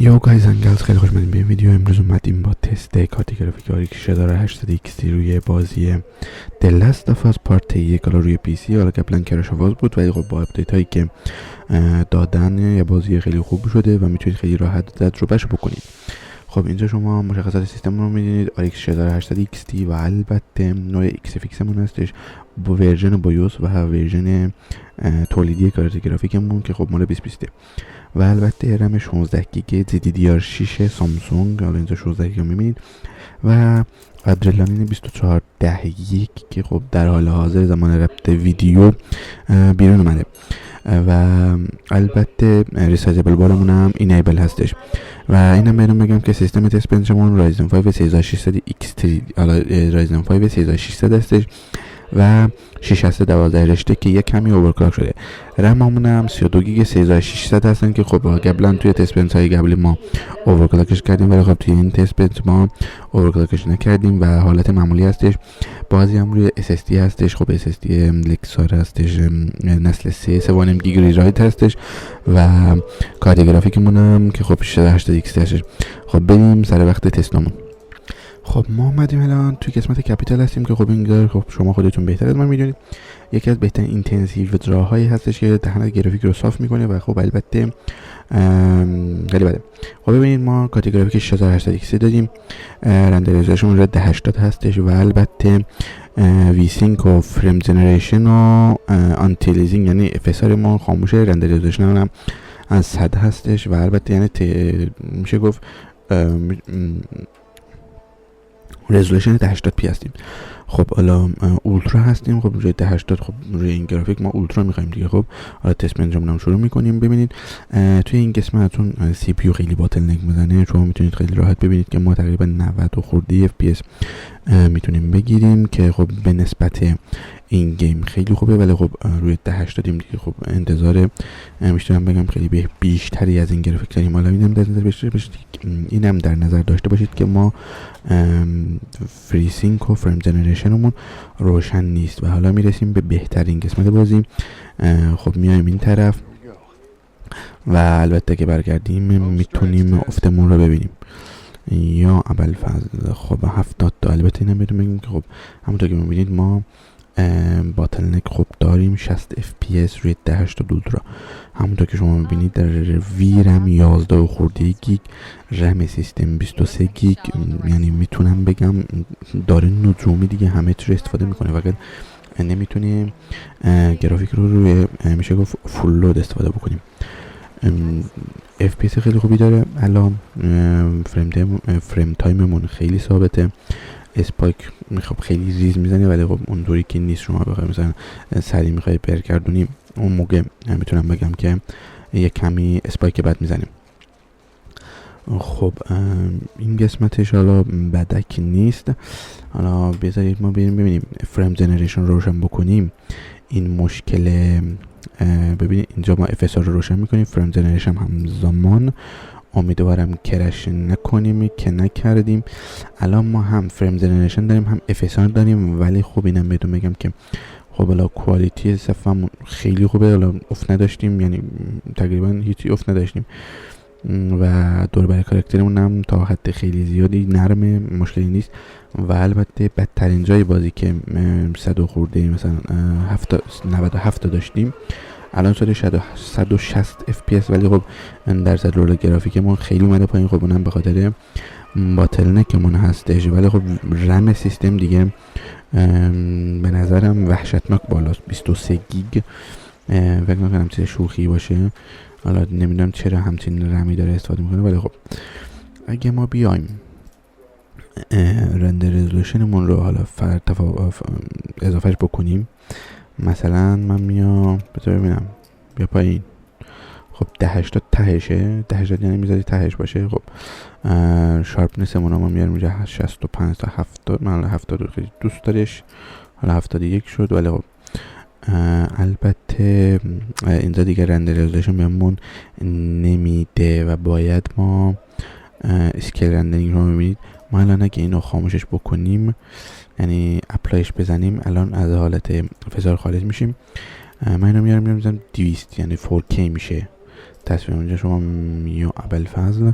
یو گایز اند گرلز، خیلی خوش اومدین به این ویدیو. امروز اومدیم با تست کارت گرافیک RX 8080 XT روی بازی The Last of Us پارت 1 روی پی سی. حالا قبلا کرش آواز بود ولی خب با اپدیت هایی که دادن یه بازی خیلی خوب شده و میتونید خیلی راحت تجربهشو بکنید. خب اینجا شما مشخصات سیستم رو می‌بینید، RX 8080 XT و البته نوع XFX مون هستش با ورژن بایوس و ورژن تولیدی کارت گرافیکمون که خب مال 2020 و البته رم 16 گیگ DDR6 سامسونگ. حالا اینجا 16 گیگ رو می‌بینید و ادرنالین 2410 گیگ که خب در حال حاضر زمان ضبط ویدیو بیرون اومده و البته ریسایزبل بارمون هم اینیبل هستش. و اینم بهتون بگم که سیستم تست بنچمون رایزن 5 3600 XT، حالا رایزن 5 3600 هستش و 612 رشته که یک کمی اورکلاک شده. رممون هم 32 گیگ 3600 هستن که خب قبلا توی تست بنچ های قبلی ما اورکلاکش کردیم ولی خب توی این تست بنچ ما اورکلاکش نکردیم و حالت معمولی هستش. بازی هم روی SSD هستش. خب SSD لکسار هستش، نسل 3 گیگ ریراید هستش و کارت گرافیکمون هم که خب 8080 XT هستش. خب بریم سر وقت تستمون. خب ما اومدیم الان توی قسمت کپیتال هستیم که خب اینجا خب شما خودتون بهتر از من میدونید یکی از بهترین اینتنسیو دراهایی هستش که دهن گرافیک رو صاف میکنه و خب البته خیلی بده. خب ببینید ما کارت گرافیک 6080 XT دادیم، رندرایزشون رد 80 هستش و البته وی سینک و فریم جنریشن و آنتیلیزینگ یعنی FSR ما خاموشه، رندرایزشون هم از 100 هستش و البته یعنی میشه گفت رزولوشن 80 پی هستیم. خب حالا اولترا هستیم. خب روی 80 خب روی این گرافیک ما اولترا میخوایم دیگه. خب حالا تست بنچمون هم شروع میکنیم. ببینید توی این قسمتتون سی پی یو خیلی باتل نک میزنه. شما میتونید خیلی راحت ببینید که ما تقریبا 90 و خورده FPS میتونیم بگیریم که خب به نسبت این گیم خیلی خوبه ولی خب روی 80 دیگه خب انتظار میشتم بگم خیلی بیشتری از این گرافیک داریم. حالا اینم در نظر داشته باشید که ما فری سینک و فریم جنریشنمون روشن نیست و حالا میرسیم به بهترین قسمت بازی. خب میایم این طرف و البته که برگردیم میتونیم افتمون رو ببینیم یا ابوالفضل. خب 70 تا البته اینم بهتون بگیم که خب همونطور که میبینید ما باتل نک خب داریم 60 FPS روی 1080 اولترا. همونطور که شما میبینید در وی رم 11 و خورده گیگ، رم سیستم 23 گیگ، یعنی میتونم بگم داره نجومی دیگه همه چی رو استفاده میکنه فقط نمیتونیم گرافیک رو روی میشه گفت فول لود استفاده بکنیم. FPS خیلی خوبی داره. الان فریم تایممون خیلی ثابته. اسپایک خب خیلی ریز میزنه ولی خب اونطوری که نیست. شما بخوای مثلا سریع میخوای برگردونیم اون موقع میتونم بگم که یه کمی اسپایک بد میزنیم. خب این قسمتش حالا بدک نیست. حالا بذارید ما بریم ببینیم فریم جنریشن روشن بکنیم. این مشکل ببینید اینجا ما FSR رو روشن میکنیم، فریم جنریشن همزمان. امیدوارم کرش نکنیم که نکردیم. الان ما هم فریم جنریشن داریم هم FSR داریم ولی خب اینم بهتون بگم که خب حالا کوالیتی صفحمون خیلی خوبه. حالا افت نداشتیم، یعنی تقریبا هیچی افت نداشتیم و دور برای کاراکترمون هم تا حد خیلی زیادی نرمه، مشکلی نیست. و البته بدترین جای بازی که 100 خورده مثلا 97 داشتیم الان شده 160 FPS ولی خب درصد رول گرافیکمون خیلی اومده پایین. خب اونم به خاطر باتل نکمون هستش ولی خب رم سیستم دیگه به نظرم وحشتناک بالاست، 23 گیگ. فکر نکنم چیز شوخی باشه. حالا نمیدونم چرا همچین رمی داره استفاده میکنه ولی خب اگه ما بیایم رندر رزولوشنمون رو حالا اضافهش بکنیم، مثلا من میام ببینم بیا پایین. خب 1080 تهشه، 1080 یعنی میذاری تهش باشه. خب شارپنس مون ما میاریم اینجا 65 تا 70. من 70 خیلی دوست دارش، حالا 71 شد ولی خب البته اینجا دیگه رندر رزولوشن بهمون نمیده و باید ما اسکیل رندرینگ رو ببینید. ما الان اگه اینو خاموشش بکنیم یعنی اپلایش بزنیم الان از حالت فشار خارج میشیم. من اینو میارم میزنم 200 یعنی 4K میشه تصویر اونجا شما میو ابوالفضل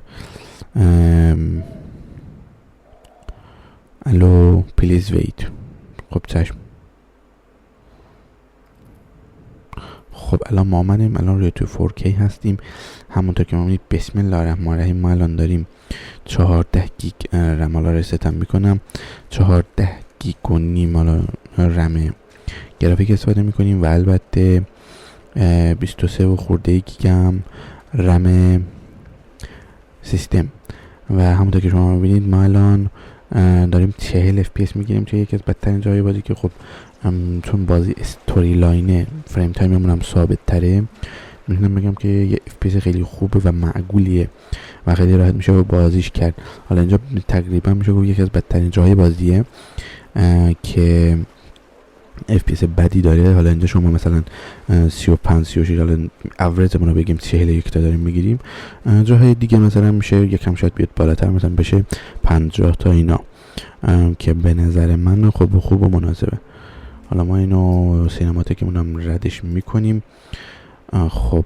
الو پلیز ویت. خب چشم. خب الان ما آمدیم، الان روی تو 4K هستیم. همونطور که ما می‌بینید بسم الله الرحمن الرحیم ما الان داریم 14 گیگ رم. حالا رستم میکنم 14 گیگ و نیم حالا رم گرافیک استفاده میکنیم و البته 23 و خورده گیگ هم رم سیستم. و همونطور که شما میبینید ما الان داریم 40 FPS میگیریم توی یکی از بدترین جای بازی که خب چون بازی استوری لاینه فریم تایممون هم ثابت تره، میتونم بگم که یه FPS خیلی خوبه و معقولیه و خیلی راحت میشه بازیش کرد. حالا اینجا تقریبا میشه گفت یکی از بدترین جای بازیه که FPS بدی داره. حالا اینجا شما مثلا 35 36 حالا اوریجمون رو بگیم 41 تا داریم میگیریم، جاهای دیگه مثلا میشه یکم شاید بیاد بالاتر، مثلا بشه 50 تا اینا که به نظر من خوب و مناسبه. حالا ما اینو سینماتیکمون هم ردش میکنیم. خب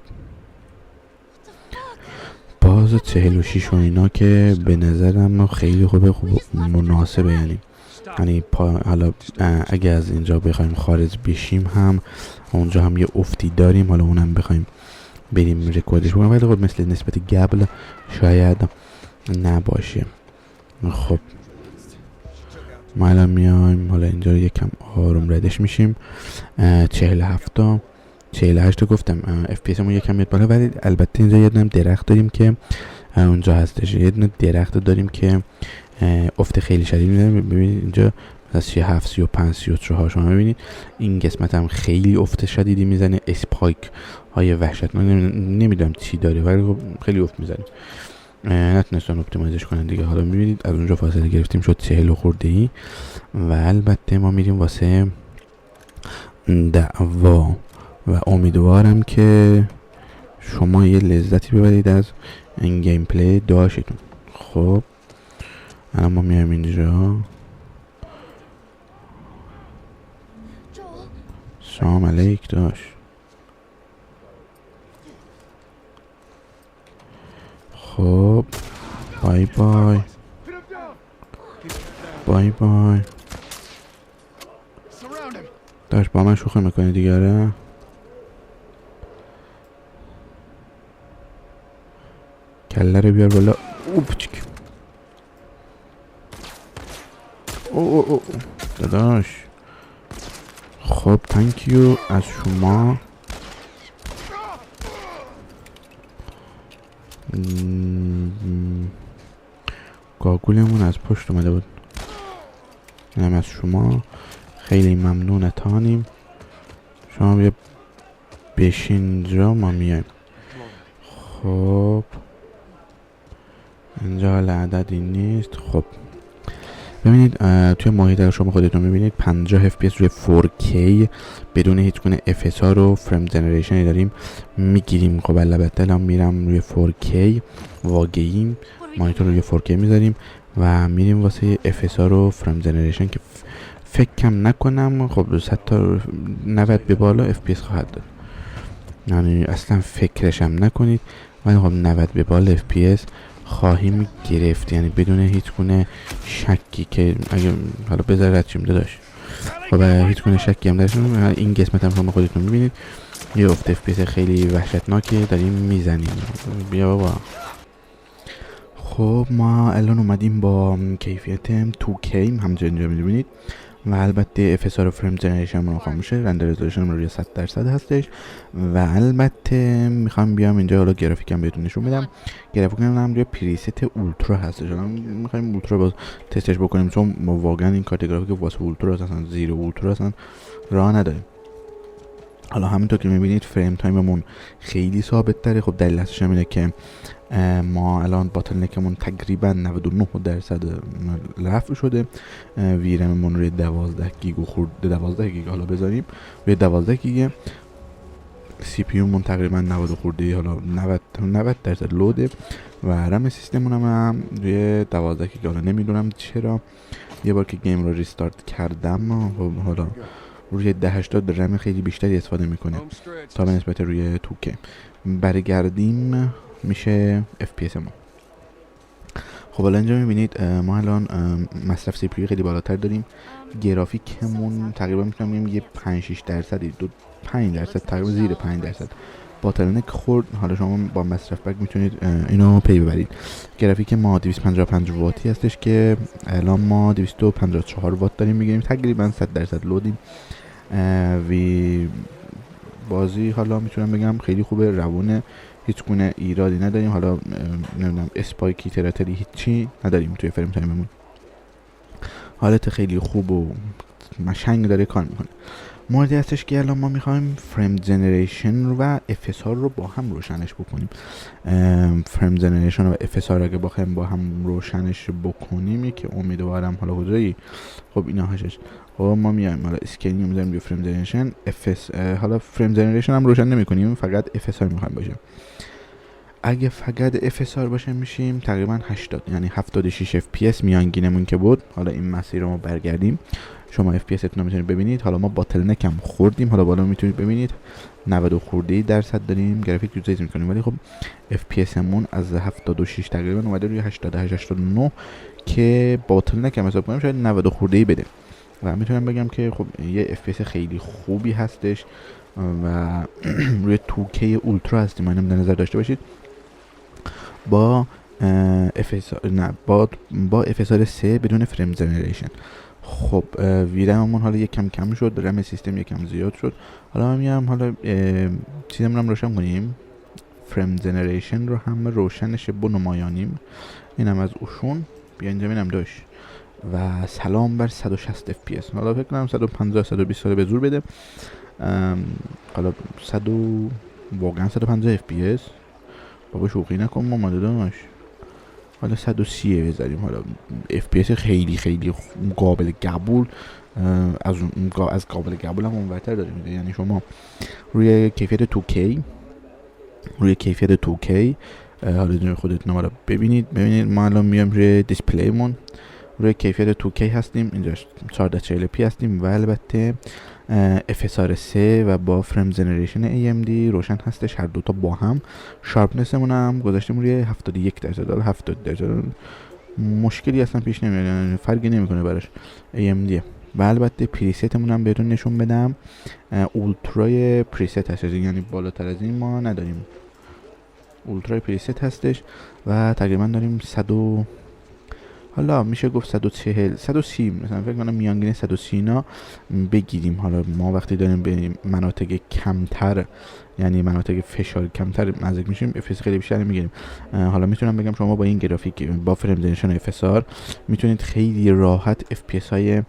باز 46 و اینا که به نظرم خیلی خوب مناسبه. یعنی حالا اگه از اینجا بخوایم خارج بشیم هم اونجا هم یه افتی داریم، حالا اونم بخوایم بریم رکوردش بکنم، ولی خب مثل نسبت قبل شاید نباشه. خب ما الان میایم حالا اینجا یکم آروم ردش میشیم. 47 تا 48 تا گفتم FPS مون یکم میاد بالا، ولی البته اینجا یه دونه درخت داریم که اونجا هستش، یه دونه درخت داریم که افت خیلی شدید میده. ببینید اینجا از 37 35 34 شما ببینید این قسمت هم خیلی افت شدیدی میزنه، اسپایک های وحشتناک، نمیدونم چی داره ولی خب خیلی افت میزنه، نتونستن اپتیمایزش کنن دیگه. حالا میبینید از اونجا فاصله گرفتیم شد 40 خورده ای و البته ما میریم واسه دعوا و امیدوارم که شما یه لذتی ببرید از این گیم پلی داشتون. خب الان ما میایم اینجا. سلام علیک داشت. خب بای بای بای بای. داشت با من شوخی میکنی دیگه؟ آره کله رو بیار بالا. اوپچک. او داداش. خب تانکیو از شما. گاگولمون از پشت اومده بود. اینم از شما، خیلی ممنونتانیم. شما بیا بشین جا ما میایم. خب اینجا عددی نیست. خب ببینید توی ماهیت شما خودتون میبینید 50 FPS روی 4K بدون هیچ گونه FSR و فریم جنریشنی داریم میگیریم. خب البته الان میرم روی 4K واقعی مانیتور روی 4K میذاریم و میریم واسه FSR و فریم جنریشن که فکرم نکنم خب 100 تا 90 به بالا FPS خواهد داد، یعنی اصلا فکرشم نکنید، ولی خب 90 به بالا FPS خواهیم گرفت، یعنی بدون هیچ گونه شکی که اگه حالا بذار رد شیم داداش. خب هیچ گونه شکی هم درشون. این قسمت هم شما خودتون میبینید یه افت FPS خیلی وحشتناکه داریم میزنیم. بیا بابا. خب ما الان اومدیم با کیفیت 2K همونجا اینجا میبینید و البته FSR و فریم جنریشن رو خاموشه، رندر رزولوشن روی 100% هستش و البته میخوام بیام اینجا حالا گرافیکم بهتون نشون بدم. گرافیکم هم روی پریست اولترا هستش، حالا میخوایم اولترا باز تستش بکنیم چون ما واقعا این کارت گرافیک واسه اولترا اصلا زیر اولترا اصلا راه نداریم. حالا همینطور که میبینید فریم تایممون خیلی ثابت تره. خب دلیل هستش اینه که ما الان باتل نکمون تقریبا 99% رفع شده. ویرممون روی 12 گیگ و خورده 12 گیگ حالا بذاریم روی 12 گیگ. سی پی یومون تقریبا 90 خورده حالا 90% لوده و رم سیستمون هم روی 12 گیگ. حالا نمیدونم چرا یه بار که گیم رو ریستارت کردم حالا روی 1080 رم خیلی بیشتری استفاده میکنه تا به نسبت روی 2K. برگردیم میشه FPS ما. خب الان اینجا میبینید ما الان مصرف سی پی خیلی بالاتر داریم. گرافیکمون تقریبا میتونم بگم یه 5-6% 5% تقریبا زیر 5% باتلنک خورد. حالا شما با مصرف بک میتونید اینو پی ببرید. گرافیک ما 255 واتی هستش که الان ما 254 وات داریم میگیریم، تقریبا 100% لودیم. وی بازی حالا میتونم بگم خیلی خوبه، روونه، هیچ گونه ایرادی نداریم. حالا نمیدونم اسپایکی تراتری هیچی نداریم توی فریم تایممون. حالت خیلی خوب و مشنگ داره کار میکنه. موردی هستش که الان ما میخوایم فریم جنریشن و FSR رو با هم روشنش بکنیم. فریم جنریشن و FSR اگه بخوایم با هم روشنش بکنیم که امیدوارم حالا کجایی. خب اینا هاشش. خب ما میایم حالا اسکیلینگ میذاریم روی فریم جنریشن. حالا فریم جنریشن هم روشن نمیکنیم، فقط FSR میخوایم باشه. اگه فقط FSR باشه میشیم تقریبا 80، یعنی 76 FPS میانگینمون که بود. حالا این مسیر رو ما برگردیم، شما FPS اتون رو میتونید ببینید. حالا ما باتلنک هم خوردیم، حالا بالا میتونید ببینید 90 خورده درصد داریم گرافیک یوزیز میکنیم، ولی خب FPS مون از 76 تقریبا اومده روی 88-89 که باتلنک هم حساب کنیم شاید 90 خورده بده. و میتونم بگم که خب یه FPS خیلی خوبی هستش و روی 2K اولترا هستیم، اینو در نظر داشته باشید. با با FSR 3 بدون فریم جنریشن. خب ویرممون حالا یکم کم شد، رم سیستم یکم زیاد شد. حالا ما میام حالا چیزمون هم روشن کنیم، فریم جنریشن رو هم روشنش بنمایانیم. اینم از اوشون بیا اینجا ببینم داش و سلام بر 160 FPS. حالا فکر کنم 150-120 سال به زور بده. حالا واقعا 150 FPS بابا شوخی نکن ما داداش. حالا 130 بذاریم، حالا FPS خیلی خیلی قابل قبول، از قابل قبول هم اونورتر داریم. یعنی شما روی کیفیت 2K حالا خودت نما رو ببینید ما الان میام روی دیسپلیمون روی کیفیت 2K هستیم، اینجا 1440p هستیم و البته FSR 3 و با فریم جنریشن AMD روشن هستش، هر دوتا با هم. شارپنسمون هم گذاشتیم روی 71%. حالا 70% مشکلی اصلا پیش نمیاد، یعنی فرقی نمیکنه براش AMD. و البته پریستمون هم بهتون نشون بدم، اولترای پریست هست، یعنی بالاتر از این ما نداریم. اولترای پریست هستش و تقریبا داریم حالا میشه گفت 130 مثلا فکر کنم میانگین 130 اینا بگیریم. حالا ما وقتی داریم به مناطق کمتر، یعنی مناطق فشار کمتر نزدیک میشیم، FPS خیلی بیشتر میگیریم. حالا میتونم بگم شما با این گرافیک با فریم جنریشن FSR میتونید خیلی راحت FPS های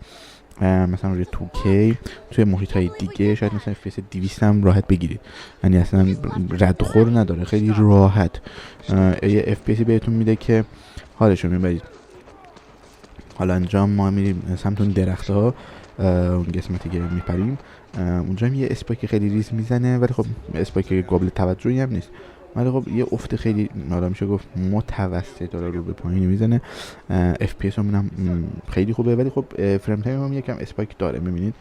مثلا روی 2K توی محیط های دیگه شاید مثلا FPS 200 هم راحت بگیرید، یعنی اصلا ردخور نداره، خیلی راحت یه FPS بهتون میده که حالشو میبرید. حالا انجام ما میریم سمت اون درخت ها، اون قسمتی که میپریم اونجا هم یه اسپایک خیلی ریز میزنه، ولی خب اسپایک قابل توجهی هم نیست، ولی خب یه افت خیلی حالا میشه گفت متوسط داره رو به پایین میزنه. FPS هم خیلی خوبه، ولی خب فریم تایم هم یکم اسپایک داره. میبینید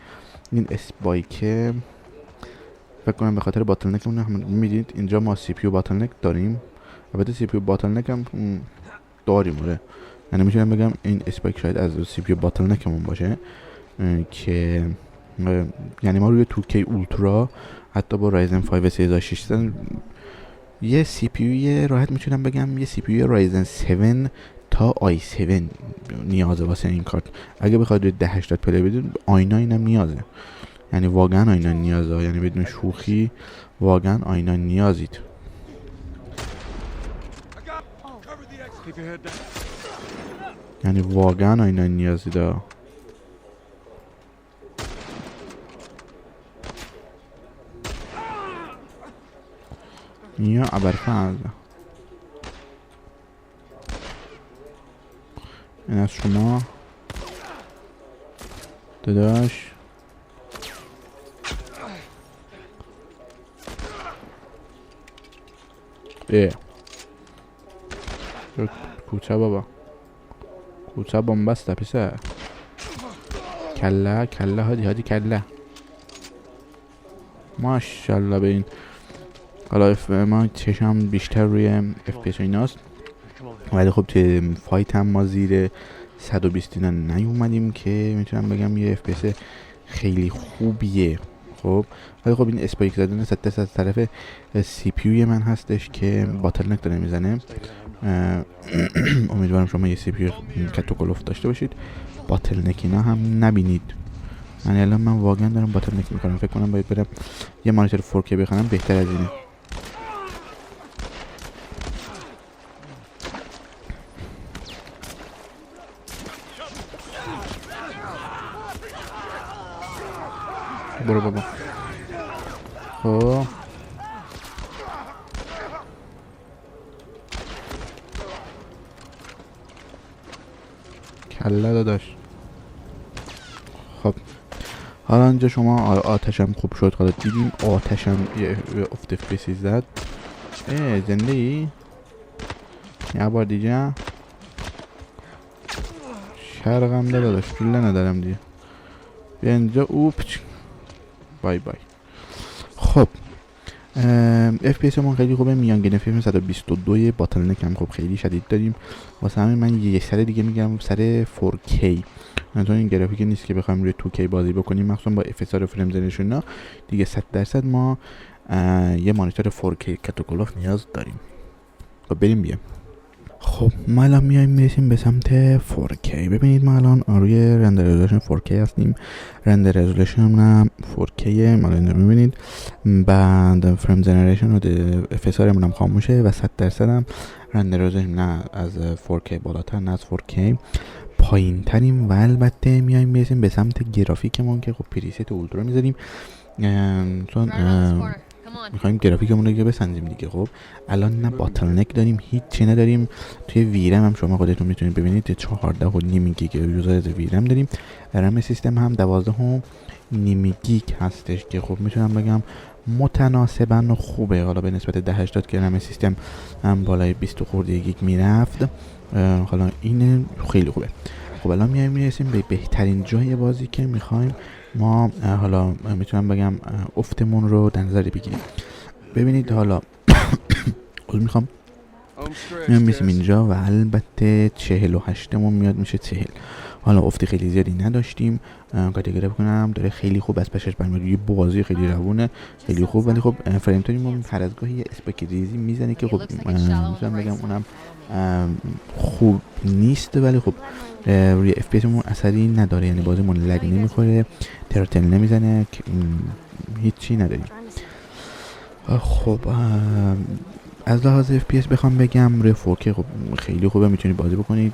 این اسپایک فکر کنم به خاطر باتلنک اون هم میبینید اینجا ما سی پی یو باتلنک داریم، البته سی پی یو باتلنک هم داریم آره، یعنی میتونم بگم این اسپایک شاید از سی پی یو باتلنکمون باشه که یعنی ما روی 2K اولترا حتی با رایزن 5 3600 یه سی پی یو راحت میتونم بگم یه سی پی یو رایزن 7 تا i7 نیازه واسه این کارت. اگه بخواید روی 1080 پلی بدید آینا اینم نیازه، یعنی واقعا آینا نیازه، یعنی بدون شوخی واقعا آینا نیازید. یعنی واقعا آینا نیازید. یا ابرفرد این از شما داداش. کوچه بابا، کوچه بومبسته پسر. کله هادی کله ماشاءالله به این. حالا ما چشم بیشتر روی FPS و ایناست، ولی خب توی فایت هم ما زیر 120 اینا نیومدیم که میتونم بگم یه FPS خیلی خوبیه. خب ولی خب این اسپایک زدن 100% از طرف CPU من هستش که باتل نک داره میزنه. امیدوارم شما یه CPU کتوکلوف داشته باشید، باتل نک اینا هم نبینید. من الان واقعا دارم باتل نک میکنم، فکر کنم باید برم یه مانیتور 4K بخرم بهتر از اینه. برو بابا. خب کله داداش. خب حالا اینجا شما آتشم خوب شد. حالا دیدیم آتشم یه افت فیسی زد. زنده ای؟ یه بار دیگه شرقم داداش، پله ندارم دیگه. بیا اینجا. اوپچ بای بای. خب FPS من خیلی خوبه، میانگین فریم 122 باتل نک هم خب خیلی شدید داریم. واسه همین من یه سر دیگه میگم سر 4K، چون این گرافیک نیست که بخوایم روی 2K بازی بکنیم، مخصوصا با FSR فریم جنریشن دیگه 100% ما یه مانیتور 4K کتوکلوف نیاز داریم. خب بریم بیا. خب ما الان میرسیم به سمت 4K. ببینید ما الان روی رندر رزولوشن 4K هستیم. رندر رزولوشن هم 4K ما الان میبینید. بعد فریم جنریشن و FSR هم خاموشه و 100% هم رندر رزولوشن نه از 4K بالاتر نه از 4K پایین تریم. و البته میرسیم به سمت گرافیکمون که خب پریست اولترا میذاریم، چون میخوایم گرافیکمون رو بسنجیم دیگه. خب الان نه باتل نک داریم، هیچی نداریم. توی ویرم هم شما خودتون میتونید ببینید 14.5 گیگ یوزر ویرم داریم. رم سیستم هم 12.5 گیگ هستش که خب میتونم بگم متناسباً خوبه. حالا به نسبت 1080 که رم سیستم هم بالای 20 خورده گیگ میرفت، حالا این خیلی خوبه. خب الان میرسیم به بهترین جای بازی که میخوایم ما حالا میتونم بگم افتمون رو در نظر بگیریم. ببینید حالا میخوام میرسیم اینجا و البته 48مون میاد میشه 40. حالا افت خیلی زیادی نداشتیم. کاتگوری بکنم داره خیلی خوب از پشش برمیاد، یه بازی خیلی روونه خیلی خوب، ولی خب فریم تایممون هر از گاهی اسپاک ریزی میزنه که خب میتونم بگم اونم خوب نیست، ولی خب روی FPS مون اثری نداره، یعنی بازیمون لگ نمیخوره، ترتل نمیزنه، هیچی نداریم. خب از لحاظ FPS بخوام بگم روی 4K خب خیلی خوبه، میتونید بازی بکنید.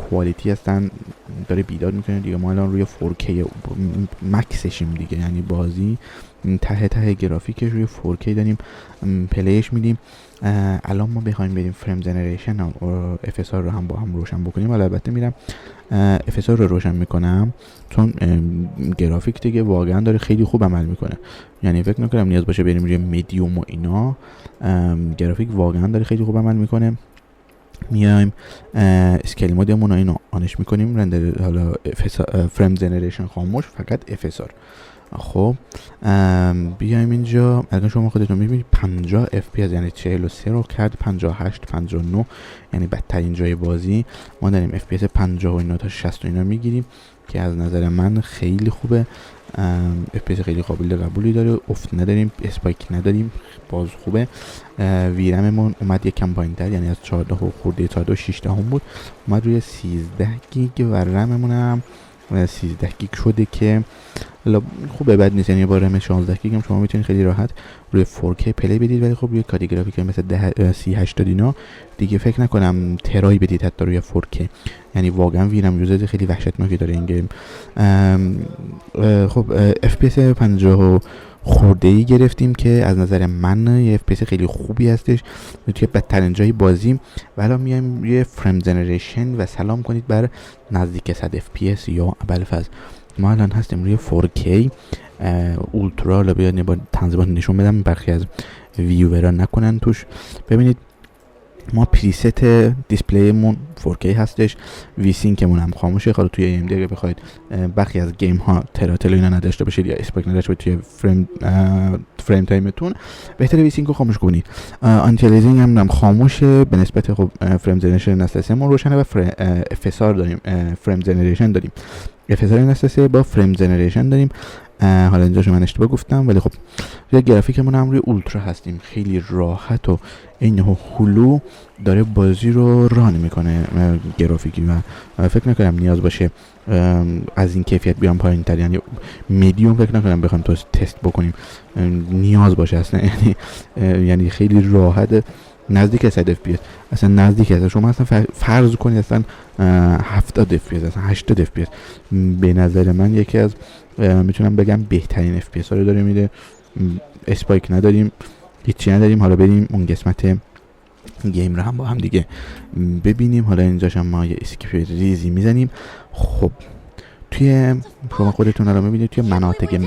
کوالیتی هستن داره بیداد میکنه دیگه. ما الان روی 4K مکسشیم دیگه، یعنی بازی ته گرافیکش روی 4K داریم پلیش میدیم. الان ما بخوایم بریم فریم جنریشن و FSR رو هم با هم روشن بکنیم، ولی البته میرم FSR رو روشن میکنم چون گرافیک دیگه واقعا داره خیلی خوب عمل میکنه. یعنی فکر نکنم نیاز باشه بریم روی میدیوم و اینا، گرافیک واقعا داره خیلی خوب عمل میکنه. میایم اسکیل مودمون رو اینو آنش میکنیم، رندر حالا فریم جنریشن خاموش، فقط FSR. خب بیایم اینجا. اگر شما خودتون میبینید 50 FPS یعنی 43 رو کرد 58 59، یعنی بدترین جای بازی ما داریم FPS 50 و اینا تا 60 و اینا میگیریم که از نظر من خیلی خوبه. FPS خیلی قابل قبولی داره، افت نداریم، اسپایک نداریم، باز خوبه. ویرممون اومد یکم پایین‌تر، یعنی از 14 خورده 14 6 هم بود، اومد روی 13 گیگ و رممون هم 13 گیگ شده که خوبه، بد نیست. یعنی با رم 16 گیگ هم شما میتونید خیلی راحت روی 4K پلی بدید، ولی خب روی کادی گرافیک مثل 3080 اینا دیگه فکر نکنم ترای بدید حتی روی 4K. یعنی واقعا ویرم یوزر خیلی وحشتناکی داره این گیم. خب FPS 50 خورده‌ای گرفتیم که از نظر من یه FPS خیلی خوبی هستش توی بدترین جای بازی. و الان میایم روی فریم جنریشن و سلام کنید بر نزدیک 100 FPS یا ابوالفضل. ما الان هستیم روی 4K اولترا. با تنظیمات نشون بدم برخی از ویورا نکنن توش. ببینید ما پریست دیسپلیمون 4K هستش، وی سینکمون هم خاموشه. حالا توی AMD اگه بخواید بخی از گیم ها تراتل اینا نداشته باشید یا اسپایک نداشته باشید توی فریم تایمتون، بهتره وی سینک رو خاموش کنید. آنتی الیزینگ هم خاموشه، به نسبت خب فریم جنریشن نسل ما روشنه و FSR داریم، فریم جنریشن داریم، FSR نسل با فریم جنریشن داریم. حالا اینجاشو من اشتباه گفتم، ولی خب روی گرافیکمون هم روی اولترا هستیم، خیلی راحت و این هلو داره بازی رو ران میکنه گرافیکی و فکر نکنم نیاز باشه از این کیفیت بیام پایین تر، یعنی میدیوم فکر نکنم بخوام تو تست بکنیم نیاز باشه اصلا، یعنی خیلی راحت نزدیک 100 FPS، اصلا نزدیک است. شما اصلا فرض کنید اصلا 70 FPS، اصلا 80 FPS به نظر من یکی از میتونم بگم بهترین FPS ها رو داره میده. اسپایک نداریم، هیچی نداریم. حالا بریم اون قسمت گیم رو هم با هم دیگه ببینیم. حالا اینجاش هم ما یه اسکیپ ریزی میزنیم. خب توی شما خودتون رو میبینید توی مناطق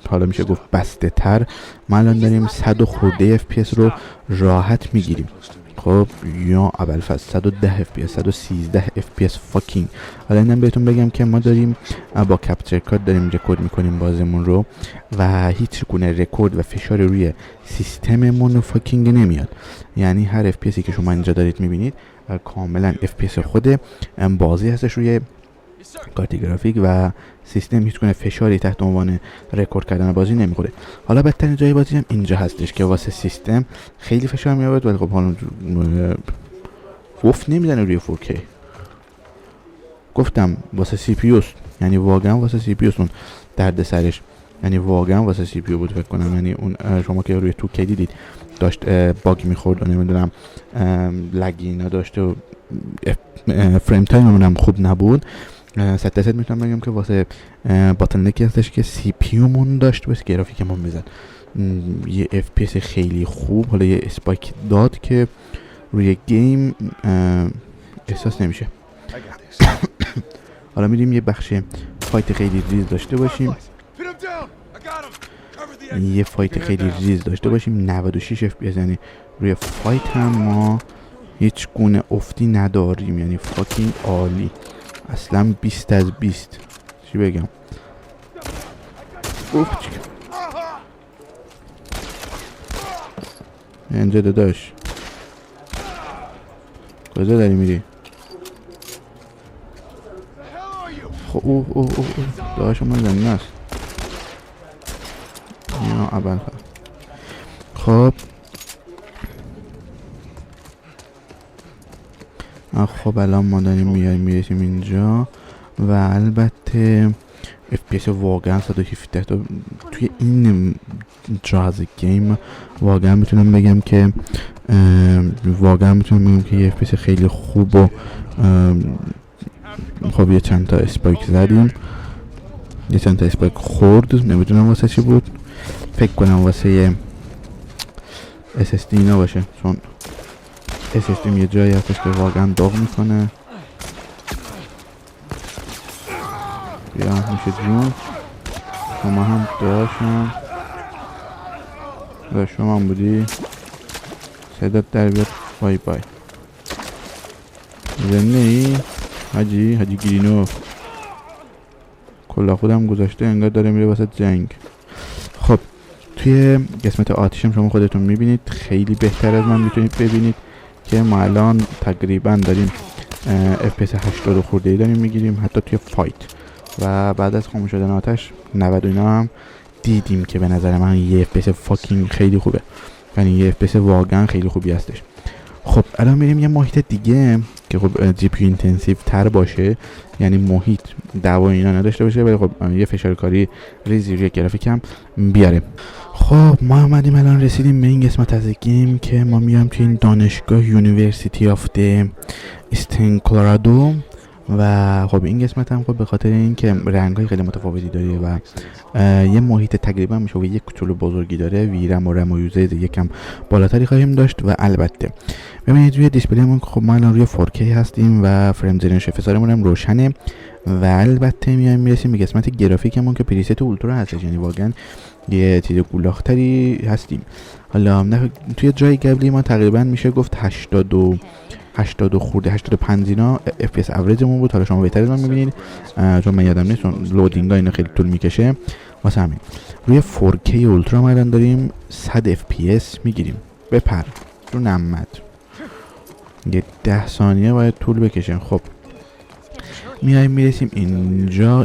حالا میشه گفت بسته تر ما الان داریم 100 خورده FPS رو راحت میگیریم. خب یا اول فاز 110 FPS 113 FPS فاکینگ. حالا اینم بهتون بگم که ما داریم با کپچر کارت داریم رکورد میکنیم بازمون رو و هیچ گونه رکورد و فشار روی سیستممون فاکینگ نمیاد، یعنی هر FPSی که شما اینجا دارید میبینید کاملا FPS خود بازی هستش روی کارت گرافیک و سیستم هیچ گونه فشاری تحت عنوان رکورد کردن بازی نمیخوره. حالا بدترین جای بازی هم اینجا هستش که واسه سیستم خیلی فشار میاد، ولی خب حالا گفت نمیزنه روی 4K. گفتم واسه سی پی یو، یعنی واقعا واسه سی پی یو اون درد سرش، یعنی واقعا واسه سی پی یو بود فکر کنم. یعنی اون شما که روی 2K دیدید داشت باگ میخورد و نمیدونم لگی اینا داشته و فریم تایم هم خوب نبود. 100% میتونم بگم که واسه باتل نکی هستش که سی پی یو مون داشت واسه گرافیکمون میزد یه اف پی اس خیلی خوب. حالا یه اسپایک داد که روی گیم احساس نمیشه. حالا میریم یه بخش فایت خیلی ریز داشته باشیم، یه فایت خیلی ریز داشته باشیم 96 اف پی اس، یعنی روی فایت هم ما هیچ گونه افتی نداریم، یعنی فاکینگ عالی، اصلا 20 از 20. چی بگم؟ اینجا داداش کجا داری میری؟ خب اوه داداش من زنده است یا اول. خب خب الان ما داریم میرسیم اینجا و البته FPS واقعا 117 تا توی این جاز گیم واقعا میتونم بگم که یه FPS خیلی خوب و خب یه چند تا اسپایک زدیم، یه چند تا اسپایک خورد، نمیدونم واسه چی بود، فکر کنم واسه یه SSD اینا باشه، چون SSD یه جایی هستش که واقعا داغ میکنه. یا میشه جون شما هم داشتم و شما هم بودی صدت در بیاد. بای بای زنده ای حاجی گیرینو کلا خودم گذاشته انگار داره میره واسه جنگ. خب توی قسمت آتیشم شما خودتون میبینید خیلی بهتر از من میتونید ببینید که ما الان تقریبا داریم FPS 80 خورده ای داریم میگیریم حتی توی فایت، و بعد از خاموش شدن آتش 90 اینا هم دیدیم که به نظر من یه FPS فاکینگ خیلی خوبه، یعنی یه FPS واقعا خیلی خوبی هستش. خب الان میریم یه محیط دیگه که خب جی پی اینتنسیو تر باشه، یعنی محیط دعوا اینا نداشته باشه، ولی خب یه فشار کاری ریزی روی گرافیک هم بیاره. خب ما اومدیم الان رسیدیم به این قسمت از گیم که ما میام توی این دانشگاه یونیورسیتی آف دی استن کلرادو و خب این قسمت هم خب به خاطر اینکه رنگ‌های خیلی متفاوتی داره و یه محیط تقریبا میشه یک کوچولو بزرگی داره، ویرم و رم و یوزر یکم بالاتری خواهیم داشت. و البته ببینید روی دیسپلیمون خب ما الان روی 4K هستیم و فریم جنریشن فسارمون هم روشنه و البته میایم میرسیم به قسمت گرافیکمون که پریست اولترا هستش، یعنی واقعا یه چیز گولاختری هستیم. حالا توی جای قبلی ما تقریبا میشه گفت 80 خورده 85 اینا FPS اوریجمون بود. حالا شما بهتر از من میبینید چون من یادم نیست، چون لودینگ ها اینا خیلی طول میکشه. واسه همین روی 4K اولترا ما الان داریم 100 FPS میگیریم. بپر رو نمد یه 10 ثانیه باید طول بکشه. خب میایم میرسیم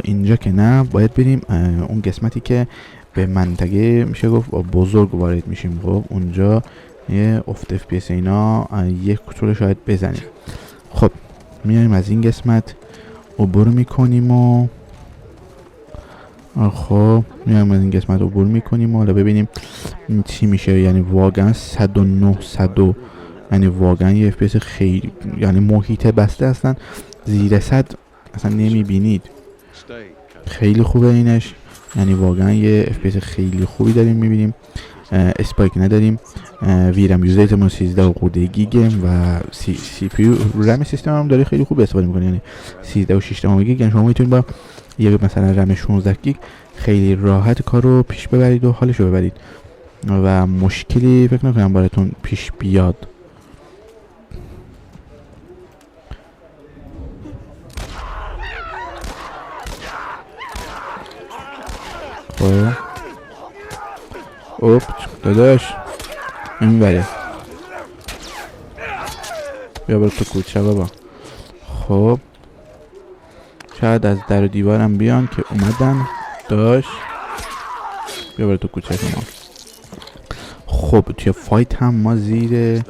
اینجا که نه، باید بریم اون قسمتی که به منطقه میشه گفت بزرگ وارد میشیم. خب اونجا یه افت FPS اینا یک کوچولو شاید بزنیم. خب میایم از این قسمت عبور میکنیم و خب میایم از این قسمت عبور میکنیم و حالا ببینیم چی میشه. یعنی واقعا 109 یعنی واقعا یه FPS خیلی، یعنی محیط بسته هستن زیر 100 اصلا نمیبینید. خیلی خوبه اینش، یعنی واقعا یه FPS خیلی خوبی داریم میبینیم. اسپایک نداریم. ویرم یوزرمون 13 خورده گیگه و سی پی یو رم سیستم هم داره خیلی خوب استفاده میکنه، یعنی 13 و 6 گیگ. یعنی شما میتونید با یه مثلا رم 16 گیگ خیلی راحت کارو پیش ببرید و حالشو ببرید و مشکلی فکر نکنم براتون پیش بیاد. اوپ داداش این بره بیا برو تو کوچه بابا. خب شاید از در و دیوارم بیان که اومدن. داش بیا برو تو کوچه شما. خب توی فایت هم ما زیر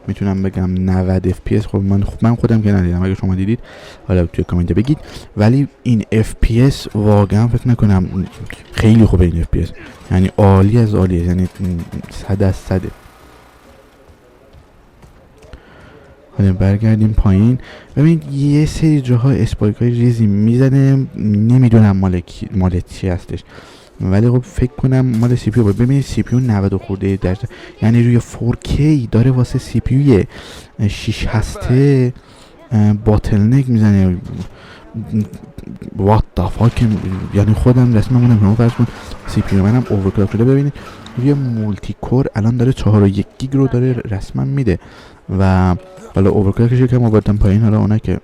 میتونم بگم 90 FPS. خب من خودم که ندیدم، اگه شما دیدید حالا توی کامنت بگید. ولی این FPS واقعا فکر نکنم خیلی خوبه این FPS، یعنی عالی از عالیه، یعنی 100 از 100. حالا برگردیم پایین. ببینید یه سری جاها اسپایک های ریزی میزنه، نمیدونم مال چی هستش، ولی خب فکر کنم مال سی پی یو. ببینید سی پی یو 90 خورده درصد، یعنی روی 4K داره واسه سی پی یو 6 هسته باتل نک میزنه. وات دا فاک. یعنی خودم رسما مونم شما فرض کن سی پی یو منم اوورکلاک شده. ببینید روی مولتی کور الان داره 4.1 گیگ رو داره رسما میده و حالا اوورکلاکش یکم آوردن پایین. حالا اونا که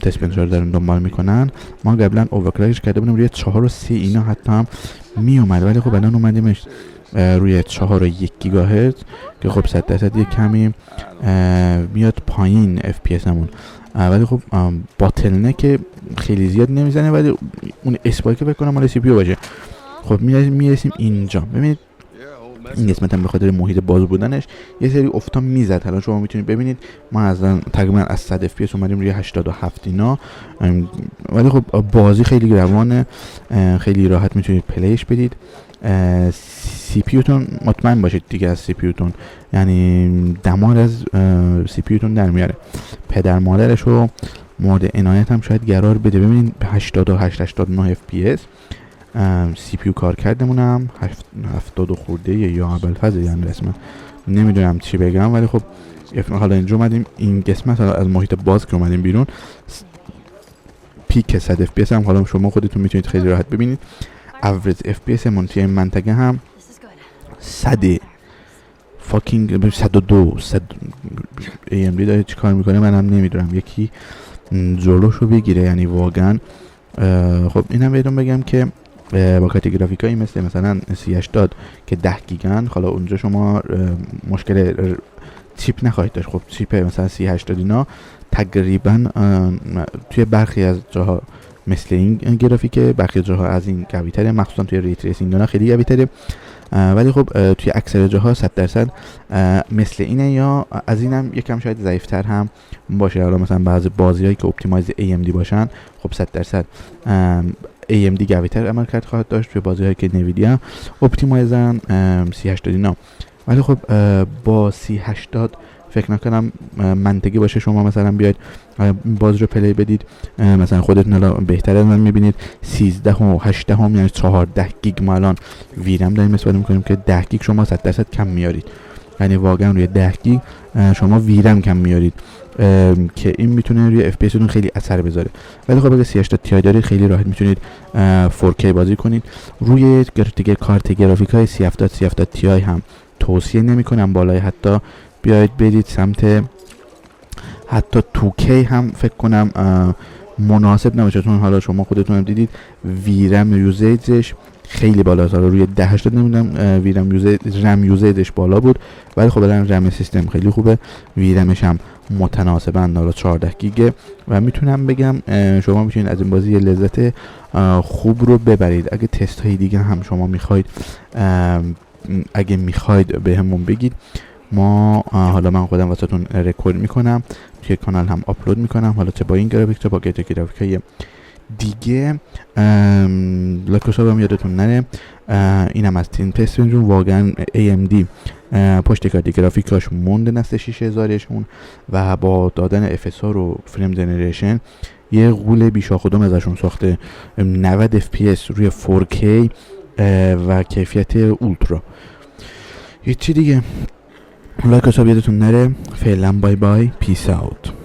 تست بنچ رو دارن دنبال میکنن، ما قبلا اوورکلاکش کرده بودیم روی 4.3 اینا حتی هم میومد، ولی خب الان اومدیمش روی 4.1 گیگاهرتز که خب 100% یک کمی میاد پایین FPS همون. ولی خب باتل نک خیلی زیاد نمیزنه، ولی اون اسپایک فکر کنم مال سی پی یو باشه. خب میرسیم اینجا. ببینید این قسمت هم به خاطر محیط باز بودنش یه سری افتا میزد. حالا شما میتونید ببینید ما از تقریبا از 100 FPS اومدیم روی 87 اینا، ولی خب بازی خیلی روانه، خیلی راحت میتونید پلیش بدید. سی پی یو تون مطمئن باشید دیگه از سی پی یو تون، یعنی دمار از سی پی یو تون در میاره. پدر مادرش رو مورد عنایت هم شاید قرار بده. ببینید 88 89 FPS سی پی یو کار کردمونم 70 خورده یا ابوالفضل، یعنی رسما نمیدونم چی بگم، ولی خب حالا اینجا اومدیم این قسمت از محیط باز که اومدیم بیرون پیک 100 FPS هم حالا شما خودتون میتونید خیلی راحت ببینید. اوریج FPS منطقه این منطقه هم 100 فاکینگ 102 AMD داره چی کار میکنه من هم نمیدونم، یکی جلوشو بگیره. یعنی واقعا خب اینم بهتون بگم که با کارت گرافیکایی مثلا 3080 که 10 گیگن، حالا اونجا شما مشکل چیپ نخواهید داشت. خب چیپ مثلا 3080 اینا تقریبا توی برخی از جاها مثل این گرافیکه، برخی جاها از این قوی تره، مخصوصا توی ری تریسینگ اینا خیلی قوی تره، ولی خب توی اکثر جاها 100% مثل اینه یا از اینم یکم شاید ضعیفتر هم باشه. حالا مثلا بعضی بازیایی که اپتیمایز AMD باشن خب 100% AMD قوی‌تر عملکرد خواهد داشت. توی بازی‌هایی که نویدیا اپتیمایزن 3080 اینا، ولی خب با 3080 فکر نکنم منطقی باشه شما مثلا بیاید بازی رو پلی بدید. مثلا خودتون الان بهتر از من میبینید 13 و 8 هم یعنی 14 گیگ ما الان ویرم داریم استفاده میکنیم که 10 گیگ شما 100% کم میارید. یعنی واقعا روی 10 گیگ شما ویرم کم میارید که این میتونه روی FPS تون خیلی اثر بذاره. ولی خب اگه 3080 Ti دارید خیلی راحت میتونید 4K بازی کنید. روی دیگه کارت گرافیک های 3070 Ti هم توصیه نمیکنم بالای، حتی بیاید برید سمت حتی 2K هم فکر کنم مناسب نمیشه، چون حالا شما خودتون هم دیدید ویرم یوزیجش خیلی بالاست. حالا روی 1080 نمیدونم رم یوزیجش بالا بود، ولی خب الان رم سیستم خیلی خوبه، ویرمش هم متناسباً حالا 14 گیگه و میتونم بگم شما میتونید از این بازی لذت خوب رو ببرید. اگه تست های دیگه هم شما میخواید اگه میخواید بهمون بگید، ما حالا من خودم واسهتون رکورد میکنم توی کانال هم آپلود میکنم، حالا چه با این گرافیک چه با گرافیک های دیگه. لایک هم یادتون نره. اینم از تیم تست واقعا AMD پشت کارت گرافیکاش مونده نسل 6000شون و با دادن FSR و فریم جنریشن یه غول بیشاخدم ازشون ساخته. 90 FPS روی 4K و کیفیت اولترا. هیچی دیگه. لایک و ساب یادتون نره. فعلا بای بای، پیس اوت.